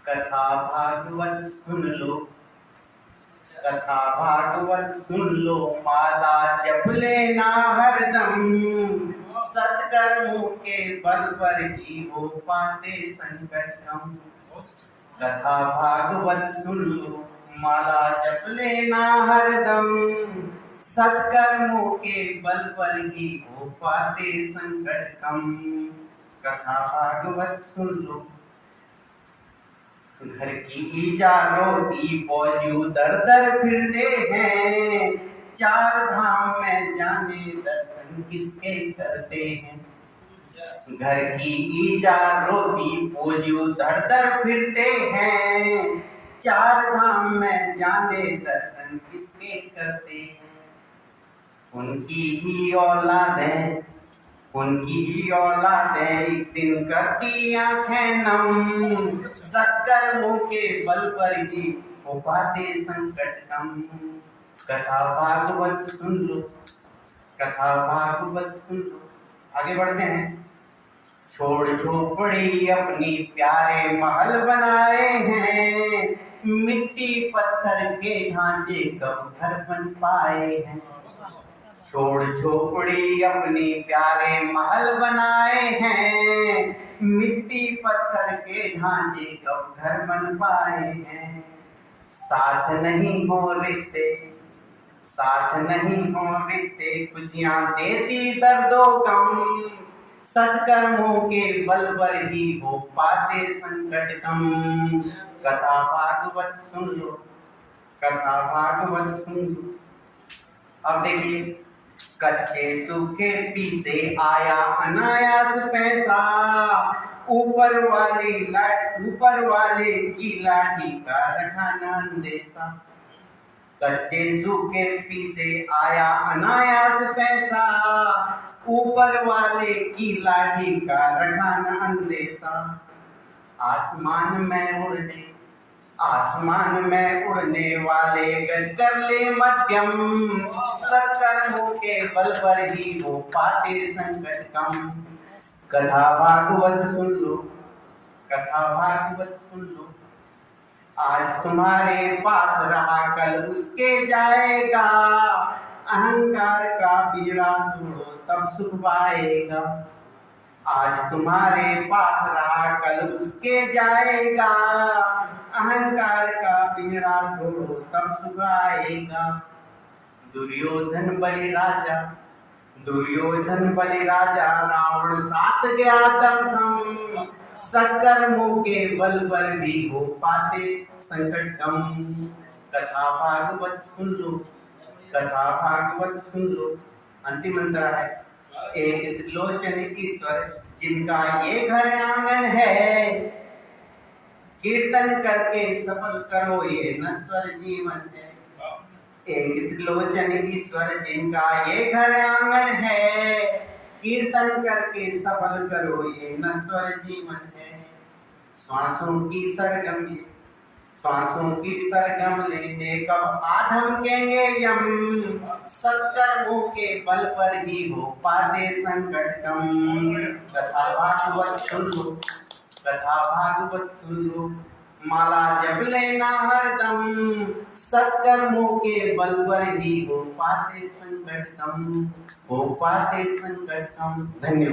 कथा भागवत सुन लो, कथा भागवत सुन लो, माला जप लेना हरदम। सत्कर्मों के बल पर ही हो पाते संकट कम। कथा भागवत सुन लो, माला जप लेना हरदम। सत्कर्मों के बल पर ही हो पाते संकट कम। कथा भागवत सुन लो। घर की ईजा रोटी फौजू दर दर फिरते हैं। चार धाम में जाने दर्शन किसके करते हैं। घर की ईजा रोटी फौजू दर दर फिरते हैं। चार धाम में जाने दर्शन किसके करते हैं। उनकी ही औलादें, उनकी ही औलादें एक दिन करती आंखें नम। सत्कर्मों के बल पर ही हो पाते संकट कम। कथा भागवत सुन लो, कथा भागवत सुन लो। आगे बढ़ते हैं। छोड़ झोपड़ी अपनी प्यारे महल बनाए हैं। मिट्टी पत्थर के ढांचे कब घर बन पाए हैं। छोड़ झोपड़ी अपनी प्यारे महल बनाए हैं। मिट्टी पत्थर के ढांचे कब घर बन पाए हैं। साथ नहीं हो रिश्ते, साथ नहीं हो रिश्ते, खुशियां देती दर्दों गम। सत्कर्मों के बल पर ही हो पाते संकट कम। कथा भागवत सुन लो, कथा भागवत सुन लो। अब देखिए, कच्चे सूखे पीसे आया अनायास पैसा। ऊपर वाले की लाठी का रखा न अंदेशा। कच्चे सूखे पीसे आया अनायास पैसा। ऊपर वाले की लाठी का रखा न अंदेशा। आसमान में उड़ने, आसमान में उड़ने वाले गज कर ले मध्यम। सत्कर्मों के बल पर ही हो पाते संकट कम। कथा भागवत सुन लो, कथा भागवत सुन लो। आज तुम्हारे पास रहा कल उसके जाएगा। अहंकार का बीड़ा छोड़ो तब सुख पाएगा। आज तुम्हारे पास रहा कल उसके जाएगा। अहंकार का पिंजरा छोड़ो तब सुख आएगा। दुर्योधन बलि राजा, दुर्योधन बलि राजा, रावण साथ गया दमदम। सत्कर्मों के बल पर भी हो पाते संकट कम। कथा भागवत सुन लो, कथा भागवत सुन लो। अंतिम मंत्र है। एक त्रिलोचन ईश्वर जिनका ये घर आंगन है। कीर्तन करके सफल करो ये नश्वर जीवन है। एक त्रिलोचन ईश्वर जिनका ये घर आंगन है। कीर्तन करके सफल करो ये नश्वर जीवन है। श्वासों की सरगम, श्वासों की सरगम लेने कब आधम केंगे यम। सत्कर्मों के बल पर ही हो पाते संकट कम। कथा भागवत सुन लो, कथा भागवत सुन लो। माला जप लेना हरदम। सत्कर्मों के बल पर ही हो पाते संकट कम, हो पाते संकट कम। धन्यवाद।